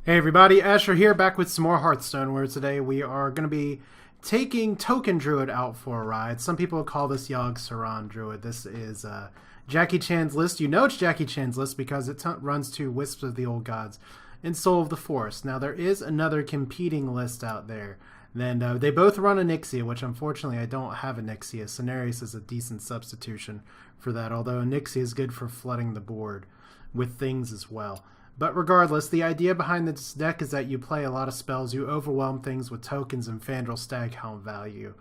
Hey everybody, Asher here, back with some more Hearthstone, where today we are going to be taking Token Druid out for a ride. Some people call this Yogg Druid. This is Jackie Chan's list. You know it's Jackie Chan's list because it runs to Wisps of the Old Gods and Soul of the Forest. Now there is another competing list out there. Then they both run a Nixia, which unfortunately I don't have a Nixia. Cenarius is a decent substitution for that, although a Nixia is good for flooding the board with things as well. But regardless, the idea behind this deck is that you play a lot of spells, you overwhelm things with tokens and Fandral Staghound value.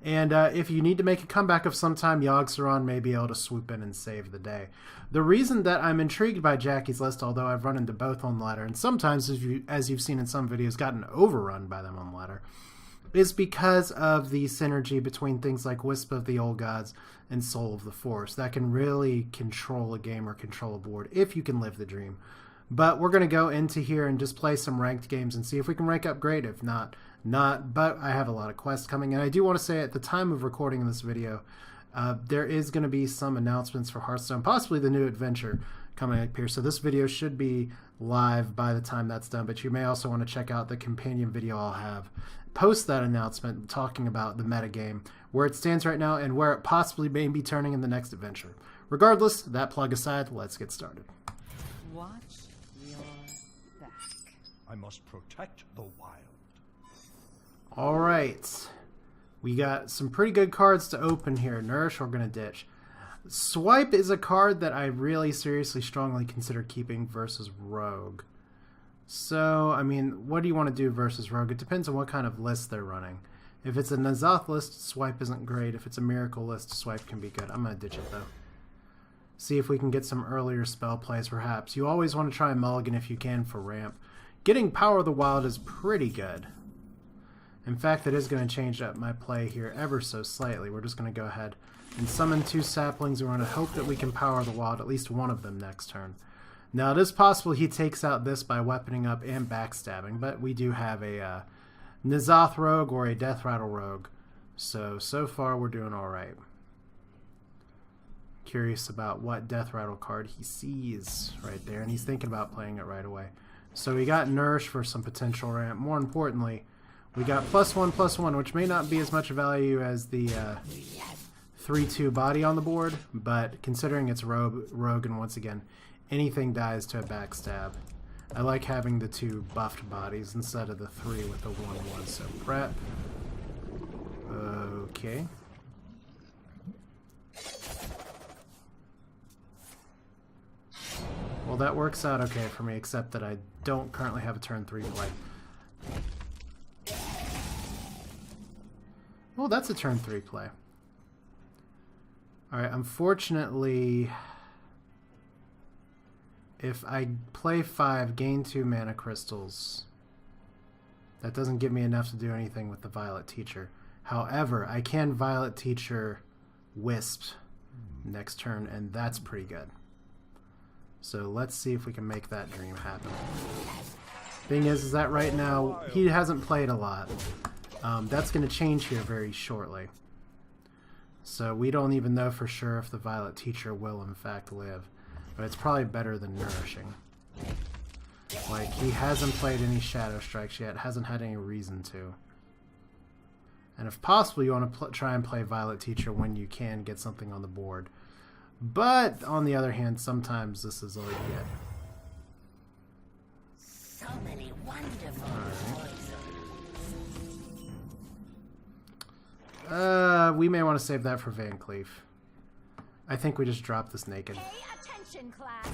And if you need to make a comeback of some time, Yogg may be able to swoop in and save the day. The reason that I'm intrigued by Jackie's list, although I've run into both on ladder, and sometimes, as you've seen in some videos, gotten overrun by them on ladder, is because of the synergy between things like Wisp of the Old Gods and Soul of the Forest. That can really control a game or control a board if you can live the dream. But we're going to go into here and just play some ranked games and see if we can rank up great. If not. But I have a lot of quests coming. And I do want to say at the time of recording this video, there is going to be some announcements for Hearthstone, possibly the new adventure coming up here. So this video should be live by the time that's done. But you may also want to check out the companion video I'll have post that announcement talking about the metagame, where it stands right now and where it possibly may be turning in the next adventure. Regardless, that plug aside, let's get started. Watch your back. I must protect the wild. Alright. We got some pretty good cards to open here. Nourish, we're going to ditch. Swipe is a card that I really seriously strongly consider keeping versus Rogue. So, I mean, what do you want to do versus Rogue? It depends on what kind of list they're running. If it's a N'Zoth list, Swipe isn't great. If it's a Miracle list, Swipe can be good. I'm going to ditch it though. See if we can get some earlier spell plays perhaps. You always want to try Mulligan if you can for ramp. Getting Power of the Wild is pretty good. In fact, that is going to change up my play here ever so slightly. We're just going to go ahead and summon 2 saplings. We're going to hope that we can Power the Wild, at least one of them next turn. Now, it is possible he takes out this by weaponing up and backstabbing, but we do have a N'Zoth Rogue or a Death Rattle Rogue. So far we're doing alright. Curious about what Death Rattle card he sees right there, and he's thinking about playing it right away. So we got Nourish for some potential ramp. More importantly, we got +1/+1, which may not be as much value as the 3/2 body on the board, but considering it's Rogue and once again, anything dies to a backstab. I like having the 2 buffed bodies instead of the 3 with the 1/1, so prep. Okay. Well, that works out okay for me, except that I don't currently have a turn 3 play. Well, that's a turn 3 play. Alright, unfortunately, if I play 5, gain 2 mana crystals, that doesn't give me enough to do anything with the Violet Teacher. However, I can Violet Teacher Wisp next turn, and that's pretty good. So let's see if we can make that dream happen. Thing is that right now, he hasn't played a lot. That's going to change here very shortly. So we don't even know for sure if the Violet Teacher will in fact live. But it's probably better than Nourishing. Like, he hasn't played any Shadow Strikes yet, hasn't had any reason to. And if possible, you want to try and play Violet Teacher when you can get something on the board. But, on the other hand, sometimes this is all you get. So many wonderful poisons. We may want to save that for Van Cleef. I think we just drop this naked. Pay attention, class.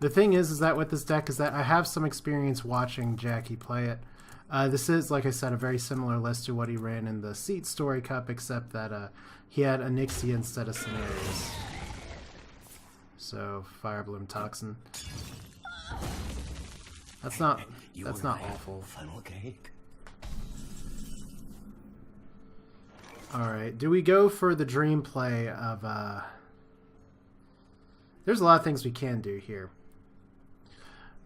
The thing is that with this deck is that I have some experience watching Jackie play it. This is, like I said, a very similar list to what he ran in the Seat Story Cup, except that he had Nixia instead of Cenarius. So, Fire Bloom Toxin. That's not awful. Funnel cake. Alright, do we go for the dream play of... There's a lot of things we can do here.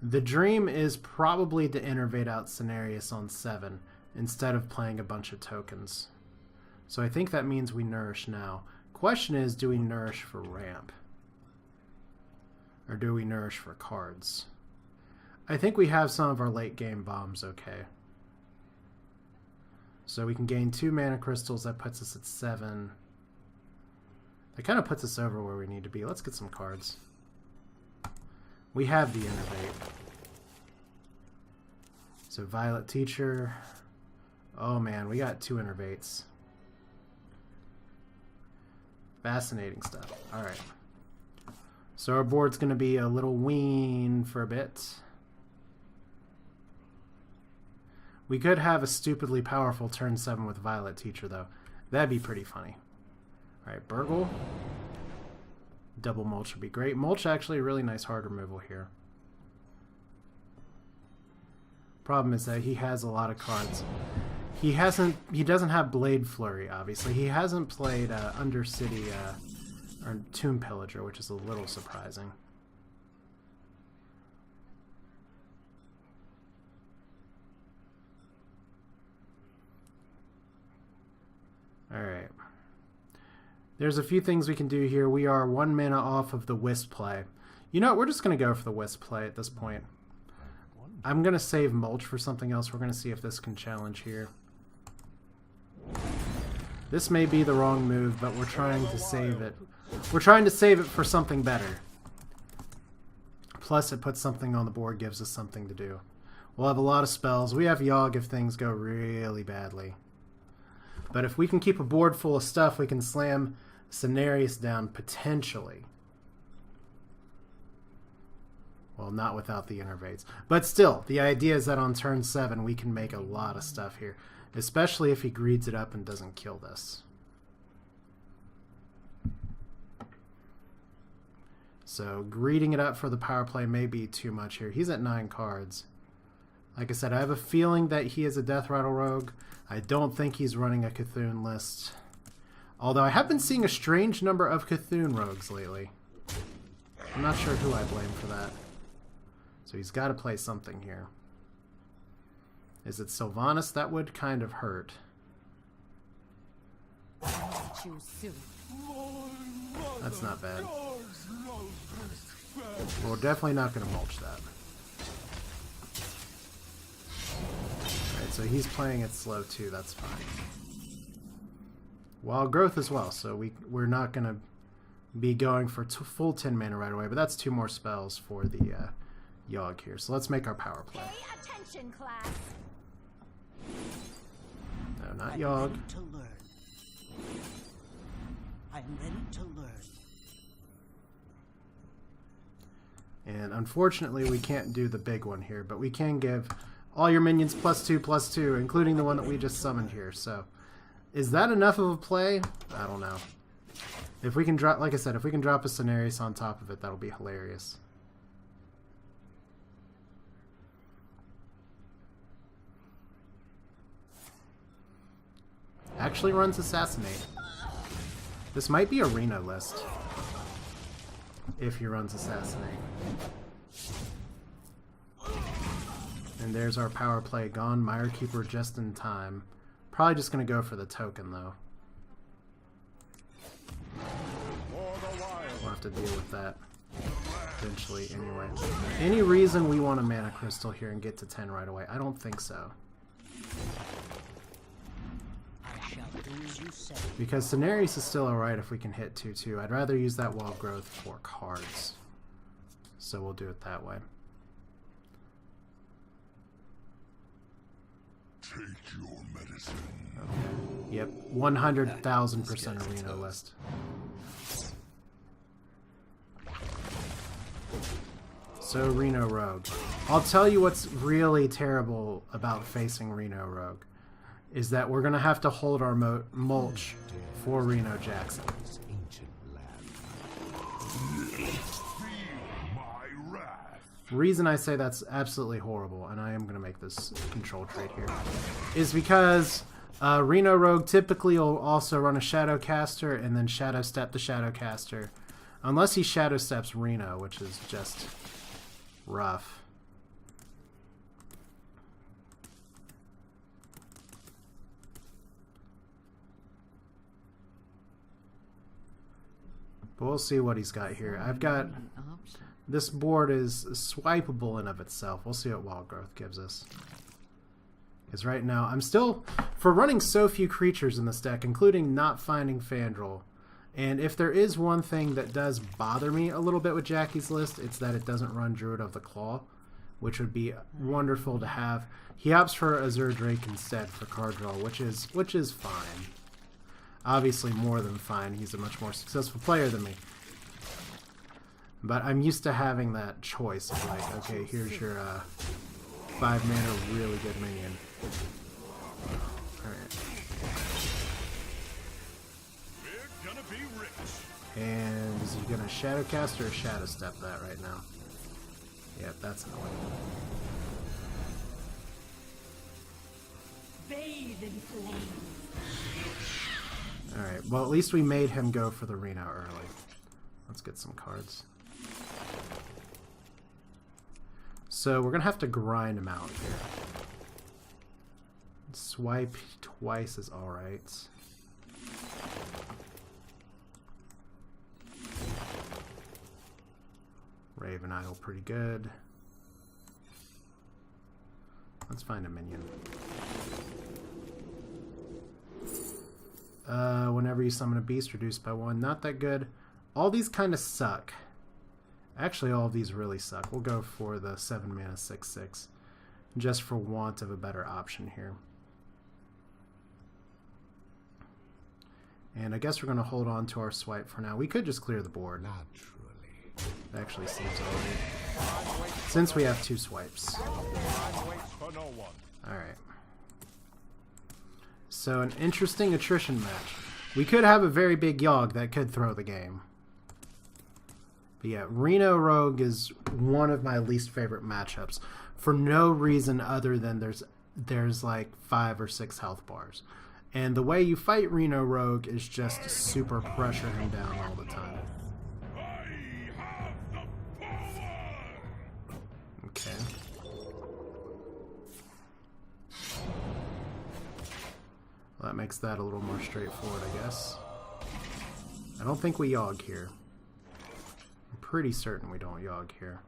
The dream is probably to innervate out Cenarius on 7 instead of playing a bunch of tokens. So I think that means we Nourish now. Question is, do we Nourish for ramp? Or do we Nourish for cards? I think we have some of our late game bombs okay. So we can gain 2 mana crystals. That puts us at 7. That kind of puts us over where we need to be. Let's get some cards. We have the Innervate. So Violet Teacher. Oh man, we got 2 Innervates. Fascinating stuff. Alright. So our board's going to be a little wean for a bit. We could have a stupidly powerful turn 7 with Violet Teacher, though. That'd be pretty funny. Alright, Burgle. Double Mulch would be great. Mulch actually a really nice hard removal here. Problem is that he has a lot of cards. He doesn't have Blade Flurry, obviously. He hasn't played Undercity or Tomb Pillager, which is a little surprising. Alright. There's a few things we can do here. We are 1 mana off of the Wisp play. You know what? We're just going to go for the Wisp play at this point. I'm going to save Mulch for something else. We're going to see if this can challenge here. This may be the wrong move, but we're trying to save it. We're trying to save it for something better. Plus, it puts something on the board, gives us something to do. We'll have a lot of spells. We have Yogg if things go really badly. But if we can keep a board full of stuff, we can slam Cenarius down potentially. Well, not without the Innervates. But still, the idea is that on turn 7, we can make a lot of stuff here. Especially if he greeds it up and doesn't kill this. So, greeding it up for the power play may be too much here. He's at 9 cards. Like I said, I have a feeling that he is a Death Rattle Rogue. I don't think he's running a Cthulhu list. Although I have been seeing a strange number of Cthulhu Rogues lately. I'm not sure who I blame for that. So he's got to play something here. Is it Sylvanas? That would kind of hurt. That's not bad. Well, we're definitely not going to mulch that. Alright, so he's playing it slow too, that's fine. Wild Growth as well, so we're not going to be going for full 10 mana right away, but that's 2 more spells for the Yogg here. So let's make our power play. Pay attention, class. No, not Yogg. I'm ready to learn. And unfortunately, we can't do the big one here, but we can give all your minions +2/+2, including the one that we just summoned here. So, is that enough of a play? I don't know. If we can drop, like I said, if we can drop a Cenarius on top of it, that'll be hilarious. Actually runs Assassinate. This might be a Reno list. If he runs Assassinate. And there's our power play gone. Mire Keeper just in time. Probably just going to go for the token, though. We'll have to deal with that eventually anyway. Any reason we want a mana crystal here and get to 10 right away? I don't think so. Because Cenarius is still alright if we can hit 2/2. I'd rather use that Wild Growth for cards. So we'll do it that way. Take your medicine. Okay. Yep, 100,000% a Reno list. So Reno Rogue. I'll tell you what's really terrible about facing Reno Rogue. Is that we're going to have to hold our mulch for Reno Jackson. Reason I say that's absolutely horrible, and I am going to make this control trait here, is because Reno Rogue typically will also run a Shadowcaster and then Shadow Step the Shadowcaster. Unless he Shadow Steps Reno, which is just rough. But we'll see what he's got here. I've got... This board is swipeable in of itself. We'll see what Wild Growth gives us. Because right now, I'm still... For running so few creatures in this deck, including not finding Fandral, and if there is one thing that does bother me a little bit with Jackie's list, it's that it doesn't run Druid of the Claw, which would be wonderful to have. He opts for Azure Drake instead for card draw, which is fine. Obviously more than fine. He's a much more successful player than me. But I'm used to having that choice of like, okay, here's your 5 mana really good minion. Alright. And is he gonna Shadow Cast or Shadow Step that right now? Yep, that's annoying. Bathe in flame. Alright, well at least we made him go for the Reno early. Let's get some cards. So we're gonna have to grind him out here. Swipe twice is alright. Raven Idol pretty good. Let's find a minion. Whenever you summon a beast, reduced by 1. Not that good. All these kind of suck. Actually, all of these really suck. We'll go for the 7 mana 6/6. Just for want of a better option here. And I guess we're going to hold on to our swipe for now. We could just clear the board. Naturally. That actually seems alright. Since we have 2 swipes. Alright. So an interesting attrition match. We could have a very big Yogg that could throw the game. But yeah, Reno Rogue is one of my least favorite matchups. For no reason other than there's like 5 or 6 health bars. And the way you fight Reno Rogue is just super pressure him down all the time. Okay. Well, that makes that a little more straightforward, I guess. I don't think we Yogg here. I'm pretty certain we don't Yogg here.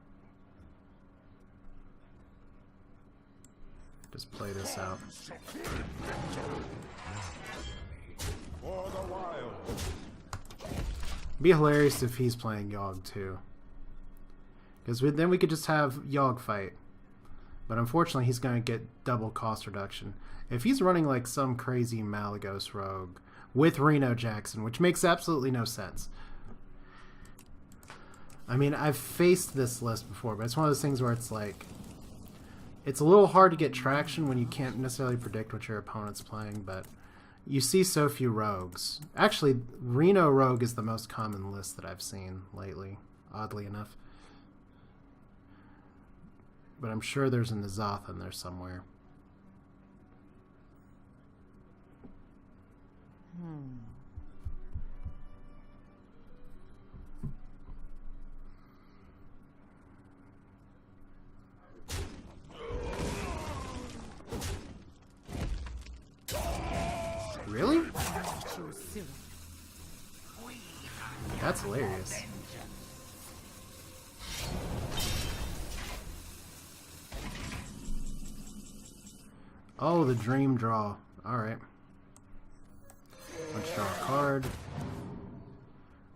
Just play this out. Be hilarious if he's playing Yogg too. Because then we could just have Yogg fight. But unfortunately he's going to get double cost reduction. If he's running like some crazy Malagos rogue with Reno Jackson, which makes absolutely no sense. I mean, I've faced this list before, but it's one of those things where it's like, it's a little hard to get traction when you can't necessarily predict what your opponent's playing, but you see so few rogues. Actually, Reno Rogue is the most common list that I've seen lately, oddly enough. But I'm sure there's a N'Zoth in there somewhere. Really? That's hilarious. Oh, the dream draw. Alright. Let's draw a card.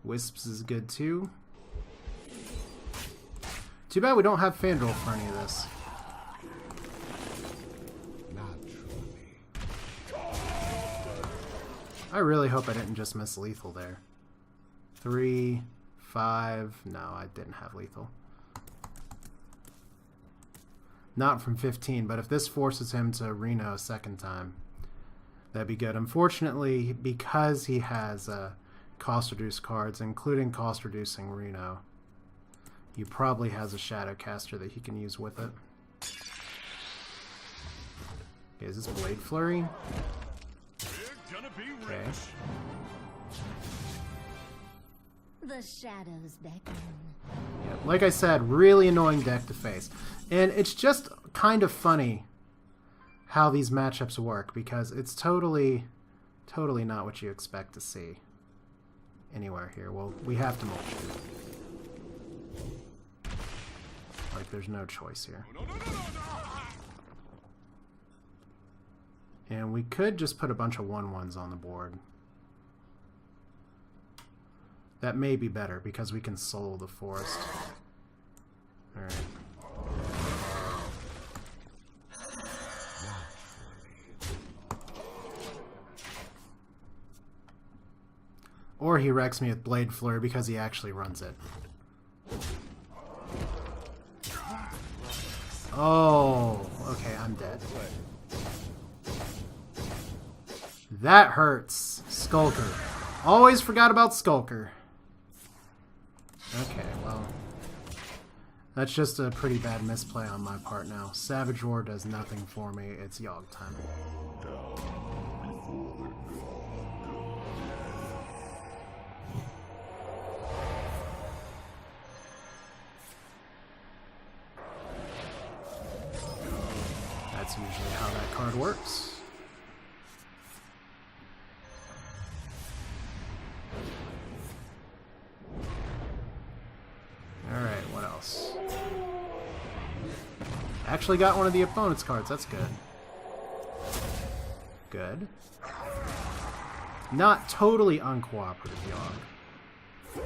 Wisps is good too. Too bad we don't have Fandral for any of this. I really hope I didn't just miss lethal there. 3, 5. No, I didn't have lethal. Not from 15, but if this forces him to Reno a second time, that'd be good. Unfortunately, because he has cost-reduced cards, including cost-reducing Reno, he probably has a Shadowcaster that he can use with it. Okay, is this Blade Flurry? Okay. The shadows beckon. Yeah, like I said, really annoying deck to face. And it's just kind of funny how these matchups work, because it's totally not what you expect to see. anywhere here. Well, we have to mulch it. Like, there's no choice here. And we could just put a bunch of 1/1s on the board. That may be better because we can soul the forest. Alright. Or he wrecks me with Blade Flurry because he actually runs it. Oh, okay, I'm dead. That hurts. Skulker. Always forgot about Skulker. Okay, well. That's just a pretty bad misplay on my part now. Savage Roar does nothing for me. It's Yogg time. That's usually how that card works. Alright, what else? Actually got one of the opponent's cards, that's good. Good. Not totally uncooperative, Yogg.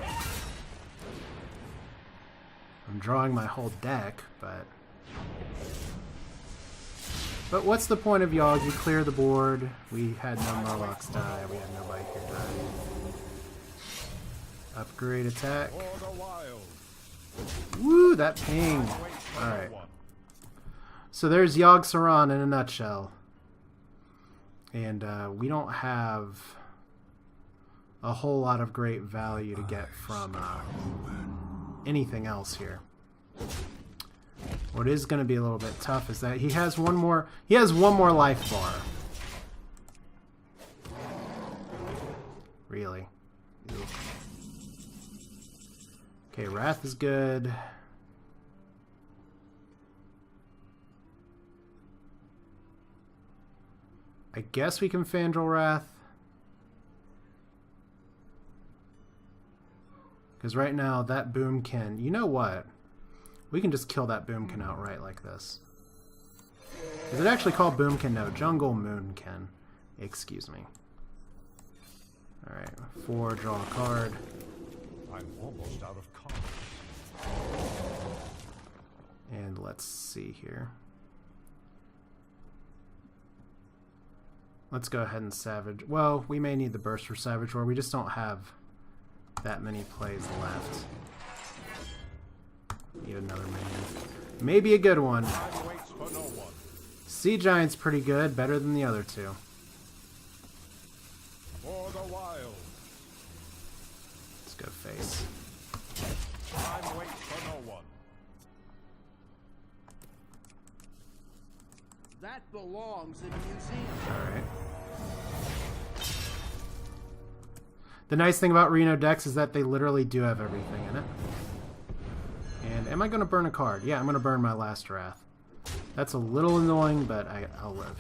I'm drawing my whole deck, but... But what's the point of Yogg? You clear the board. We had no Murlocs die. We had nobody here die. Upgrade attack. Woo, that ping. Alright. So there's Yogg Saron in a nutshell. And we don't have a whole lot of great value to get from anything else here. What is going to be a little bit tough is that he has one more life bar. Really? Ew. Okay, Wrath is good. I guess we can Fandral Wrath. Because right now, that Boomkin... You know what? We can just kill that Boomkin outright like this. Is it actually called Boomkin? No, Jungle Moonkin. Excuse me. Alright, 4, draw a card. I'm almost out of cards. And let's see here. Let's go ahead and Savage. Well, we may need the burst for Savage Roar. We just don't have that many plays left. Need another minion. Maybe a good one. Sea Giant's pretty good. Better than the other two. For the wild. Let's go face. Time waits for no one. That belongs in a museum. Alright. The nice thing about Reno decks is that they literally do have everything in it. And am I going to burn a card? Yeah, I'm going to burn my last Wrath. That's a little annoying, but I'll live.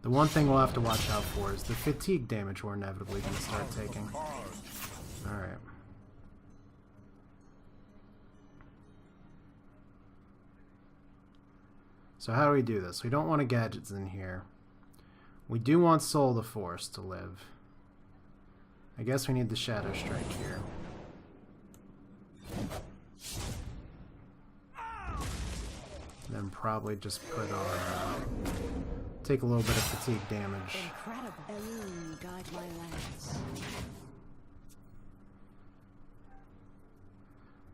The one thing we'll have to watch out for is the fatigue damage we're inevitably going to start taking. Alright. So how do we do this? We don't want a Gadgets in here. We do want Soul the Force to live. I guess we need the Shadow Strike here. Then probably just put on... take a little bit of fatigue damage. Incredible. Elune, guide my lands.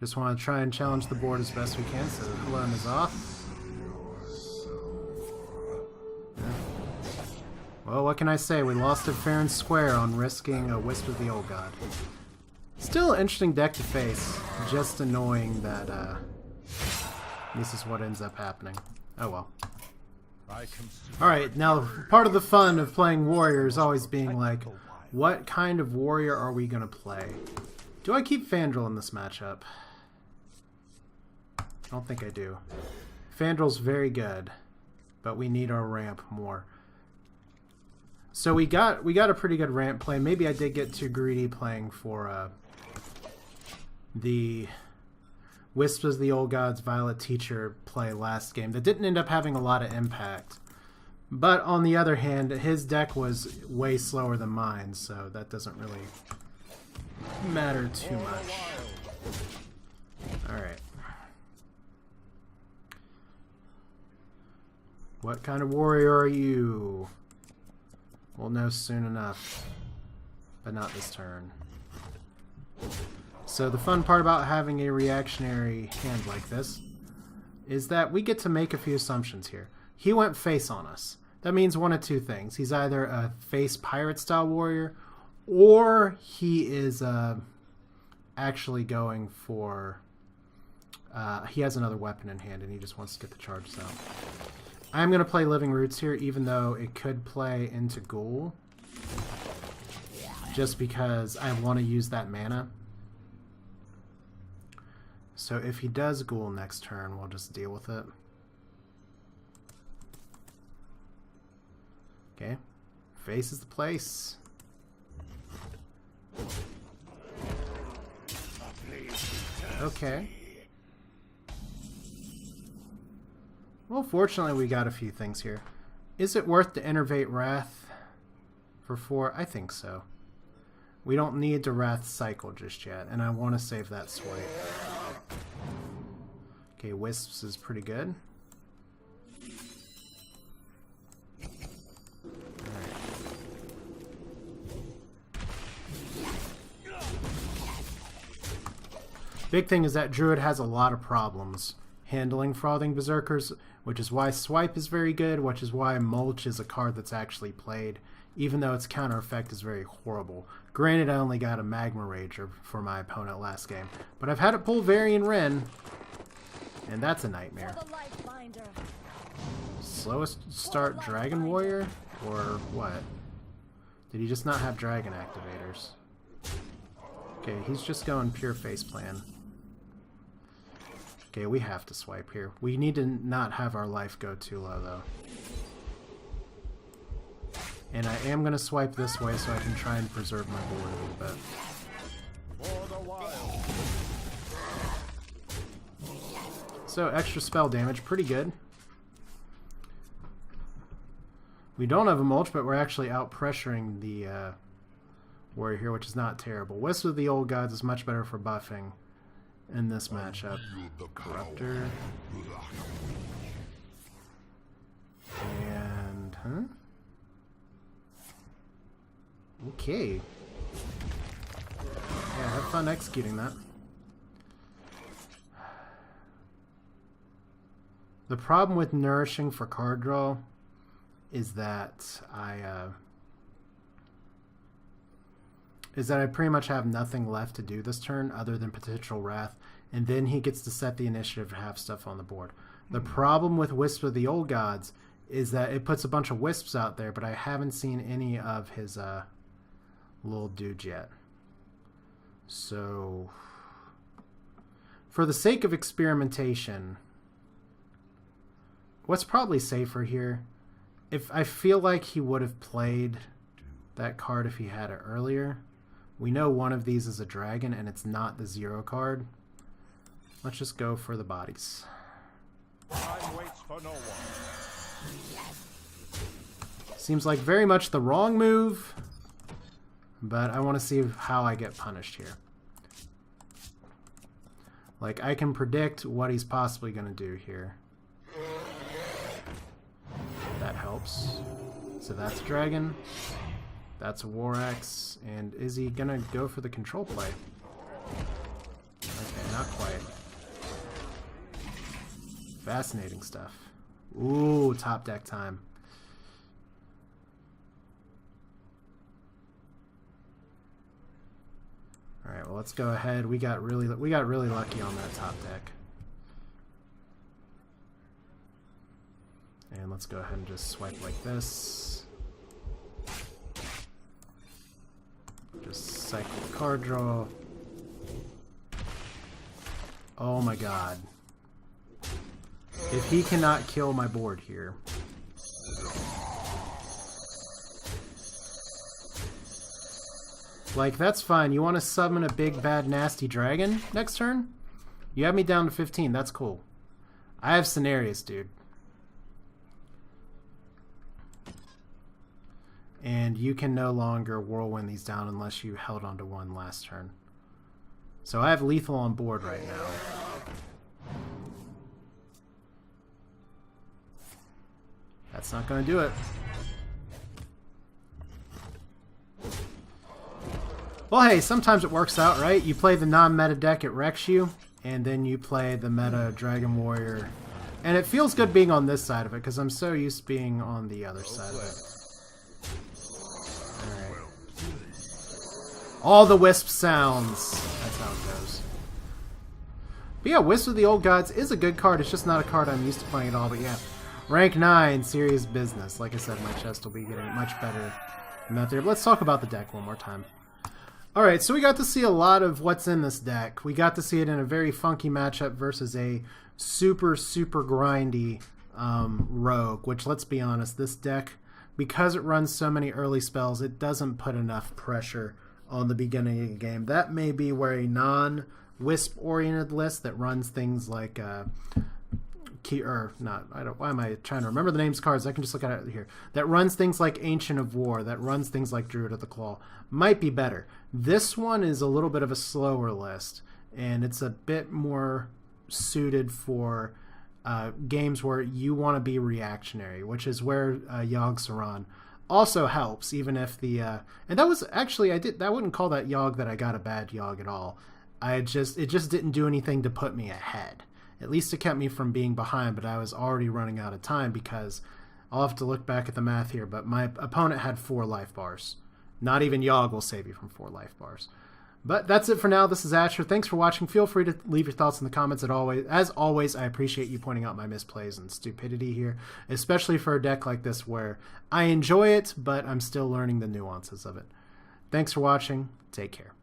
Just want to try and challenge the board as best we can, so Helon is off. Well, what can I say? We lost it fair and square on risking a Wisp of the Old God. Still an interesting deck to face. Just annoying that this is what ends up happening. Oh well. Alright, now part of the fun of playing Warrior is always being like, what kind of Warrior are we going to play? Do I keep Fandral in this matchup? I don't think I do. Fandral's very good, but we need our ramp more. So we got a pretty good ramp play. Maybe I did get too greedy playing for the Wisps of the Old Gods Violet Teacher play last game. That didn't end up having a lot of impact. But on the other hand, his deck was way slower than mine, so that doesn't really matter too much. Alright. What kind of warrior are you? We'll know soon enough. But not this turn. So the fun part about having a reactionary hand like this is that we get to make a few assumptions here. He went face on us. That means one of two things. He's either a face pirate style warrior, or he is actually going for... he has another weapon in hand and he just wants to get the charges out. I'm going to play Living Roots here, even though it could play into Ghoul. Just because I want to use that mana. So if he does Ghoul next turn, we'll just deal with it. Okay. Face is the place. Okay. Well, fortunately we got a few things here. Is it worth to Innervate Wrath for 4? I think so. We don't need to Wrath cycle just yet, and I want to save that swipe. Okay, Wisps is pretty good. Big thing is that Druid has a lot of problems handling Frothing Berserkers, which is why Swipe is very good, which is why Mulch is a card that's actually played, even though its counter effect is very horrible. Granted, I only got a Magma Rager for my opponent last game, but I've had it pull Varian Wren, and that's a nightmare. Slowest start Dragon Warrior? Or what? Did he just not have Dragon activators? Okay, he's just going pure face plan. Okay, we have to swipe here. We need to not have our life go too low, though. And I am going to swipe this way so I can try and preserve my board a little bit. For the wild. So, extra spell damage, pretty good. We don't have a Mulch, but we're actually out-pressuring the warrior here, which is not terrible. Wisp of the Old Gods is much better for buffing in this matchup. Corruptor. And, huh? Okay. Yeah, have fun executing that. The problem with nourishing for card draw is that I pretty much have nothing left to do this turn other than potential Wrath, and then he gets to set the initiative to have stuff on the board. The problem with Wisp of the Old Gods is that it puts a bunch of Wisps out there, but I haven't seen any of his little dudes yet. So, for the sake of experimentation, what's probably safer here, if I feel like he would have played that card if he had it earlier. We know one of these is a dragon, and it's not the 0 card. Let's just go for the bodies. Time waits for no one. Seems like very much the wrong move, but I want to see how I get punished here. Like, I can predict what he's possibly going to do here. That helps. So that's a dragon. That's a War Axe. And is he going to go for the control play? Okay, not quite. Fascinating stuff. Ooh, top deck time. Alright, well, let's go ahead. We got really lucky on that top deck. And let's go ahead and just swipe like this. Just cycle the card draw. Oh my god. If he cannot kill my board here. Like, that's fine. You want to summon a big, bad, nasty dragon next turn? You have me down to 15. That's cool. I have scenarios, dude. And you can no longer whirlwind these down unless you held onto one last turn. So I have lethal on board right now. That's not going to do it. Well, hey, sometimes it works out, right? You play the non-meta deck, it wrecks you, and then you play the meta Dragon Warrior. And it feels good being on this side of it, because I'm so used to being on the other side of it. Alright. All the Wisp sounds. That's how it goes. But yeah, Wisp of the Old Gods is a good card. It's just not a card I'm used to playing at all, but yeah. Rank 9, serious business. Like I said, my chest will be getting much better than that there. But let's talk about the deck one more time. Alright, so we got to see a lot of what's in this deck. We got to see it in a very funky matchup versus a super, super grindy rogue, which, let's be honest, this deck, because it runs so many early spells, it doesn't put enough pressure on the beginning of the game. That may be where a non-Wisp-oriented list that runs things like... why am I trying to remember the names of cards? I can just look at it here. That runs things like Ancient of War, that runs things like Druid of the Claw, might be better. This one is a little bit of a slower list, and it's a bit more suited for games where you want to be reactionary, which is where Yogg Saron also helps, even if the... and that was actually, I wouldn't call that Yogg that I got a bad Yogg at all. It just didn't do anything to put me ahead. At least it kept me from being behind, but I was already running out of time because I'll have to look back at the math here, but my opponent had 4 life bars. Not even Yogg will save you from 4 life bars. But that's it for now. This is Asher. Thanks for watching. Feel free to leave your thoughts in the comments. As always, I appreciate you pointing out my misplays and stupidity here, especially for a deck like this where I enjoy it, but I'm still learning the nuances of it. Thanks for watching. Take care.